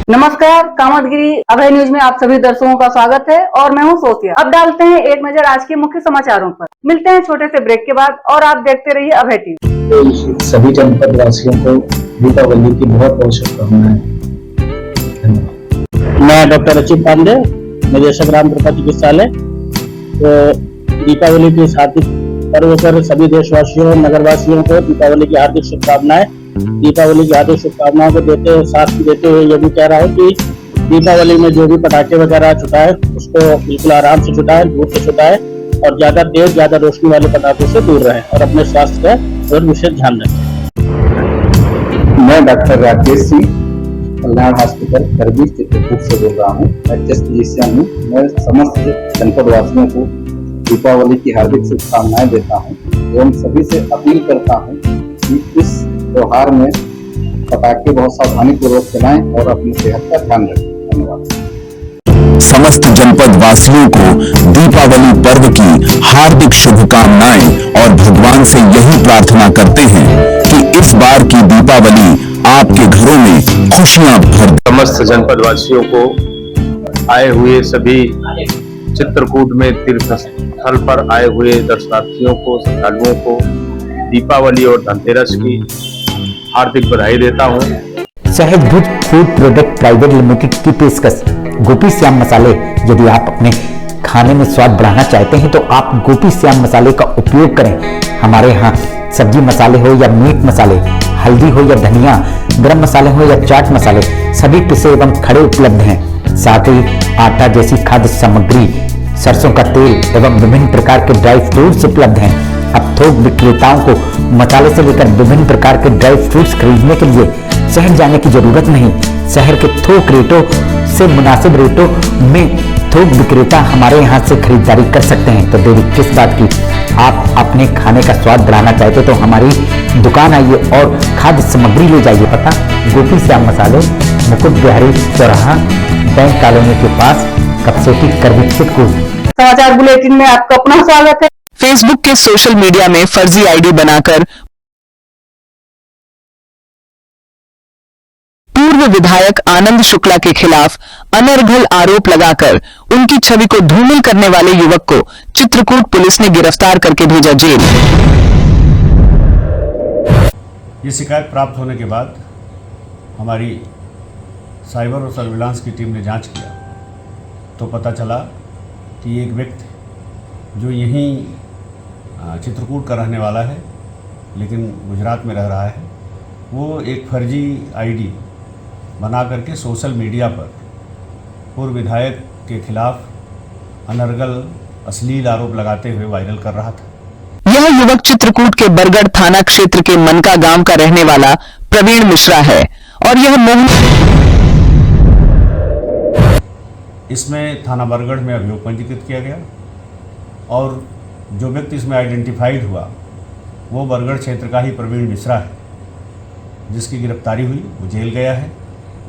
नमस्कार, कामतगिरी अभय न्यूज में आप सभी दर्शकों का स्वागत है और मैं हूं सोफिया। अब डालते हैं एक नजर आज के मुख्य समाचारों पर। मिलते हैं छोटे से ब्रेक के बाद और आप देखते रहिए अभय टीवी। सभी जनपद वासियों को दीपावली की बहुत बहुत शुभकामनाएं। मैं डॉक्टर अच्युत पांडे, निदेशक राम कृपा चिकित्सालय। तो दीपावली के हार्दिक पर्व पर सभी देशवासियों नगरवासियों को दीपावली की हार्दिक शुभकामनाएं। दीपावली की हार्दिक शुभकामनाओं को साथ देते हुए ये भी कह रहा हूँ कि दीपावली में जो भी पटाखे वगैरह छुटाए उसको बिल्कुल आराम से छुटाए, धूप से छुटाए और ज्यादा तेज ज्यादा रोशनी वाले पटाखों से दूर रहें और अपने स्वास्थ्य का और विशेष ध्यान रखें। मैं डॉक्टर राकेश सिंह, कल्याण हॉस्पिटल करबी चित्रकूट से बोल रहा हूँ। मैं चेस्ट फिजिशियन हूँ। मैं समस्त जनपद वासियों को दीपावली की हार्दिक शुभकामनाएं देता हूँ एवं सभी से अपील करता हूँ कि इस त्योहार में पटाखे बहुत सावधानी पूर्वक चलाएं और अपनी सेहत का ध्यान रखें। धन्यवाद। समस्त जनपद वासियों को दीपावली पर्व की हार्दिक शुभकामनाएं और भगवान से यही प्रार्थना करते हैं कि इस बार की दीपावली आपके घरों में खुशियां भर दे। समस्त जनपद वासियों को आए हुए सभी चित्रकूट में तीर्थ स्थल पर आए हुए दर्शनार्थियों को, श्रद्धालुओं को दीपावली और धनतेरस की हार्दिक बधाई देता हूँ। सहज भुज फूड प्रोडक्ट प्राइवेट लिमिटेड की पेशकश गोपी श्याम मसाले। यदि आप अपने खाने में स्वाद बढ़ाना चाहते हैं तो आप गोपी श्याम मसाले का उपयोग करें। हमारे यहाँ सब्जी मसाले हो या मीट मसाले, हल्दी हो या धनिया, गरम मसाले हो या चाट मसाले, सभी पिसे एवं खड़े उपलब्ध हैं। साथ ही आटा जैसी खाद्य सामग्री, सरसों का तेल एवं विभिन्न प्रकार के ड्राई फ्रूट्स उपलब्ध हैं। अब थोक विक्रेताओं को मसाले से लेकर विभिन्न प्रकार के ड्राई फ्रूट्स खरीदने के लिए शहर जाने की जरूरत नहीं। शहर के थोक रेटों से मुनासिब रेटों में थोक विक्रेता हमारे यहाँ से खरीदारी कर सकते हैं। तो देरी किस बात की, आप अपने खाने का स्वाद बढ़ाना चाहते तो हमारी दुकान आइए और खाद्य सामग्री ले जाइए। पता गोपी श्याम मसाले, मुकुट बिहारी चौराहा, बैंक कॉलोनी के पास, कपसेटी करबी चित्रकूट। समाचार बुलेटिन में आपका अपना स्वागत है। फेसबुक के सोशल मीडिया में फर्जी आईडी बनाकर पूर्व विधायक आनंद शुक्ला के खिलाफ अनर्गल आरोप लगाकर उनकी छवि को धूमिल करने वाले युवक को चित्रकूट पुलिस ने गिरफ्तार करके भेजा जेल। ये शिकायत प्राप्त होने के बाद हमारी साइबर और सर्विलांस की टीम ने जांच किया तो पता चला कि एक व्यक्ति जो यहीं चित्रकूट का रहने वाला है लेकिन गुजरात में रह रहा है, वो एक फर्जी आईडी बना करके सोशल मीडिया पर पूर्व विधायक के खिलाफ अनर्गल अश्लील आरोप लगाते हुए वायरल कर रहा था। यह युवक चित्रकूट के बरगढ़ थाना क्षेत्र के मनका गांव का रहने वाला प्रवीण मिश्रा है और यह इसमें थाना बरगढ़ में अभियोग पंजीकृत किया गया और जो व्यक्ति इसमें आइडेंटिफाइड हुआ वो बरगढ़ क्षेत्र का ही प्रवीण मिश्रा है, जिसकी गिरफ्तारी हुई, वो जेल गया है।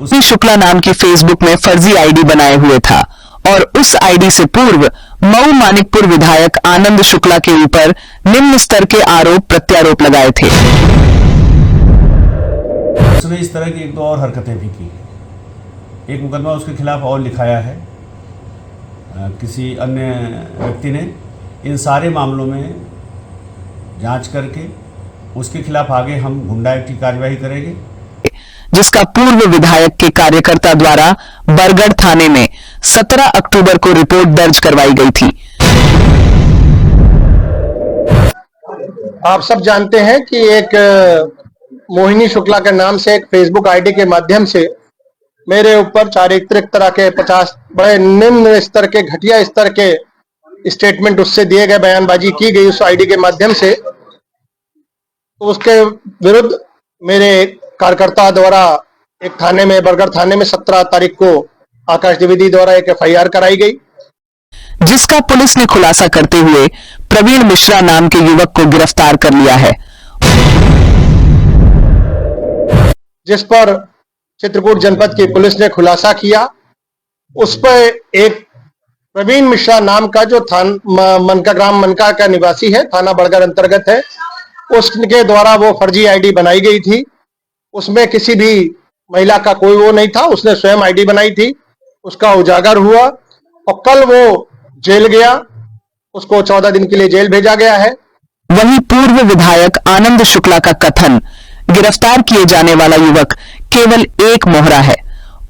उसी शुक्ला नाम की फेसबुक में फर्जी आईडी बनाए हुए था और उस आईडी से पूर्व मऊ मानिकपुर विधायक आनंद शुक्ला के ऊपर निम्न स्तर के आरोप प्रत्यारोप लगाए थे। उसने इस तरह की एक दो और हरकतें भी की। एक मुकदमा उसके खिलाफ और लिखाया है किसी अन्य व्यक्ति ने। इन सारे मामलों में जांच करके उसके खिलाफ आगे हम गुंडा एक्ट की कार्यवाही करेंगे, जिसका पूर्व विधायक के कार्यकर्ता द्वारा बरगढ़ थाने में 17 अक्टूबर को रिपोर्ट दर्ज करवाई गई थी। आप सब जानते हैं कि एक मोहिनी शुक्ला के नाम से एक फेसबुक आईडी के माध्यम से मेरे ऊपर चारित्रिक तरह के 50 बड़े निम्न स्तर के, घटिया स्तर के स्टेटमेंट उससे दिए गए, बयानबाजी की गई उस आईडी के माध्यम से। तो उसके विरुद्ध मेरे कार्यकर्ता द्वारा एक थाने में, बरगढ़ थाने में 17 तारीख को आकाश द्विवेदी द्वारा एक FIR कराई गई, जिसका पुलिस ने खुलासा करते हुए प्रवीण मिश्रा नाम के युवक को गिरफ्तार कर लिया है, जिस पर चित्रकूट जनपद की पुलिस ने खुलासा किया। उस पर एक प्रवीण मिश्रा नाम का जो मनका ग्राम मनका का निवासी है, थाना बरगढ़ अंतर्गत है, उसके द्वारा वो फर्जी आईडी बनाई गई थी। उसमें किसी भी महिला का कोई वो नहीं था, उसने स्वयं आईडी बनाई थी, उसका उजागर हुआ और कल वो जेल गया, उसको 14 दिन के लिए जेल भेजा गया है। वहीं पूर्व विधायक आनंद शुक्ला का कथन, गिरफ्तार किए जाने वाला युवक केवल एक मोहरा है।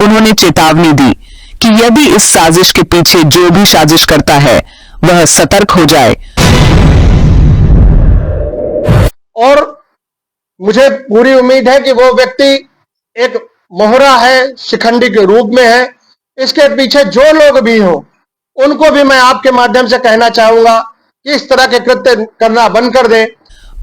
उन्होंने चेतावनी दी कि यदि इस साजिश के पीछे जो भी साजिश करता है वह सतर्क हो जाए। और मुझे पूरी उम्मीद है कि वो व्यक्ति एक मोहरा है, शिखंडी के रूप में है। इसके पीछे जो लोग भी हों, उनको भी मैं आपके माध्यम से कहना चाहूंगा कि इस तरह के कृत्य करना बंद कर दें।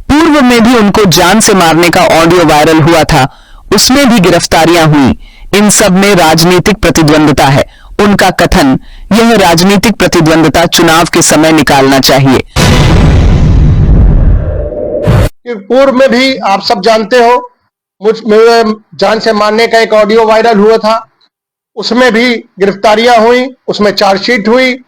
पूर्व में भी उनको जान से मारने का ऑडियो वायरल हुआ था, उसमें भी गिरफ्तारियां हुई। इन सब में राजनीतिक प्रतिद्वंदता है। उनका कथन, यह राजनीतिक प्रतिद्वंदता चुनाव के समय निकालना चाहिए। पूर्व में भी आप सब जानते हो, मुझ जान से मारने का एक ऑडियो वायरल हुआ था, उसमें भी गिरफ्तारियां हुई, उसमें चार्जशीट हुई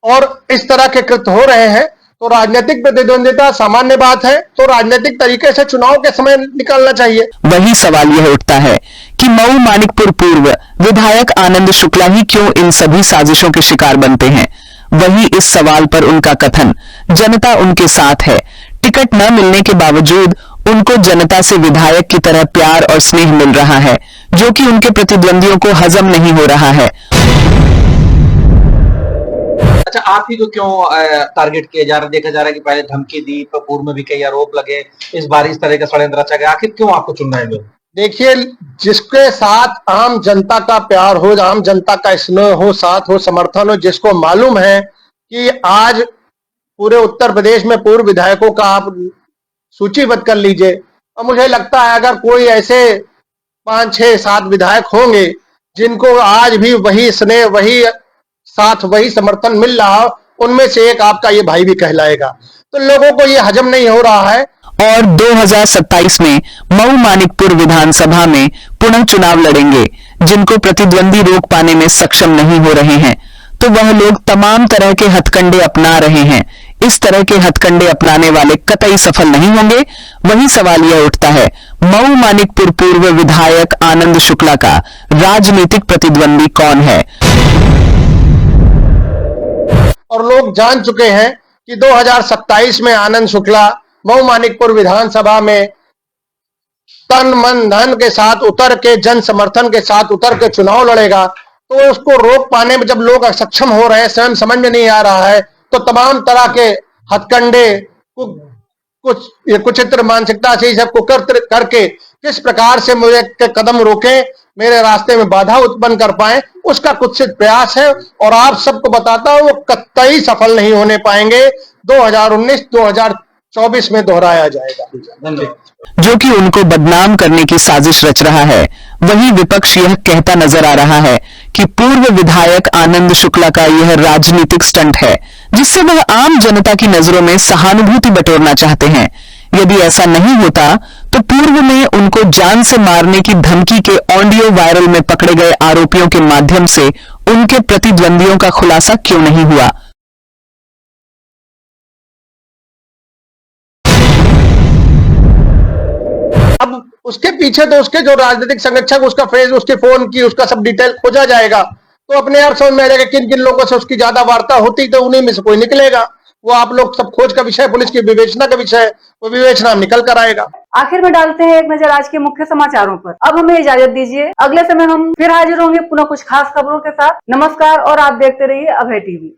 और इस तरह के कृत्य हो रहे हैं। तो राजनीतिक प्रतिद्वंदिता सामान्य बात है, तो राजनीतिक तरीके से चुनाव के समय निकालना चाहिए। वही सवाल यह उठता है कि मऊ मानिकपुर पूर्व विधायक आनंद शुक्ला ही क्यों इन सभी साजिशों के शिकार बनते हैं। वही इस सवाल पर उनका कथन, जनता उनके साथ है, टिकट न मिलने के बावजूद उनको जनता से विधायक की तरह प्यार और स्नेह मिल रहा है, जो कि उनके प्रतिद्वंदियों को हजम नहीं हो रहा है। अच्छा, आप ही को क्यों टारगेट किया जा रहा है? देखा जा रहा है कि पहले धमकी दी, पूर्व में भी कई आरोप लगे, इस बार इस तरह का षड्यंत्र रचा गया। आखिर क्यों आपको चुन रहे हैं लोग? देखिए, जिसके साथ आम जनता का प्यार हो, आम जनता का स्नेह हो, साथ हो, समर्थन हो, जिसको मालूम है कि आज पूरे उत्तर प्रदेश में पूर्व विधायकों का आप सूचीबद्ध कर लीजिए, और मुझे लगता है अगर कोई ऐसे 5, 6, 7 विधायक होंगे जिनको आज भी वही स्नेह, वही साथ, वही समर्थन मिल रहा हो, उनमें से एक आपका ये भाई भी कहलाएगा। तो लोगों को ये हजम नहीं हो रहा है। और 2027 में मऊ मानिकपुर विधानसभा में पुनः चुनाव लड़ेंगे, जिनको प्रतिद्वंदी रोक पाने में सक्षम नहीं हो रहे हैं, तो वह लोग तमाम तरह के हथकंडे अपना रहे हैं। इस तरह के हथकंडे अपनाने वाले कतई सफल नहीं होंगे। वही सवाल यह उठता है, मऊ मानिकपुर पूर्व विधायक आनंद शुक्ला का राजनीतिक प्रतिद्वंदी कौन है? और लोग जान चुके हैं कि 2027 में आनंद शुक्ला मऊ मानिकपुर विधानसभा में तन मन धन के साथ उतर के, जन समर्थन के साथ उतर के चुनाव लड़ेगा। तो उसको रोक पाने में जब लोग असक्षम हो रहे हैं, स्वयं समझ में नहीं आ रहा है, तो तमाम तरह के हथकंडे, कुचित्र मानसिकता से सबको करके किस प्रकार से मुझे कदम रोके, मेरे रास्ते में बाधा उत्पन्न कर पाए, उसका कुत्सित प्रयास है। और आप सबको बताता हूं, वो कतई सफल नहीं होने पाएंगे। 2019-2024 में दोहराया जाएगा। जो कि उनको बदनाम करने की साजिश रच रहा है। वही विपक्ष यह कहता नजर आ रहा है कि पूर्व विधायक आनंद शुक्ला का यह राजनीतिक स्टंट है, जिससे वह आम जनता की नजरों में सहानुभूति बटोरना चाहते हैं। यदि ऐसा नहीं होता तो पूर्व में उनको जान से मारने की धमकी के ऑडियो वायरल में पकड़े गए आरोपियों के माध्यम से उनके प्रतिद्वंदियों का खुलासा क्यों नहीं हुआ। अब उसके पीछे तो उसके जो राजनीतिक संरक्षक, उसका फेस, उसके फोन की, उसका सब डिटेल खोजा जाएगा, तो अपने आप समझ में आ जाएगा किन किन लोगों से उसकी ज्यादा वार्ता होती, तो उन्हीं में से कोई निकलेगा। वो आप लोग सब खोज का विषय, पुलिस की विवेचना का विषय, वो विवेचना निकल कर आएगा। आखिर में डालते हैं एक नजर आज के मुख्य समाचारों पर। अब हमें इजाजत दीजिए, अगले समय हम फिर हाजिर होंगे पुनः कुछ खास खबरों के साथ। नमस्कार और आप देखते रहिए अभय टीवी।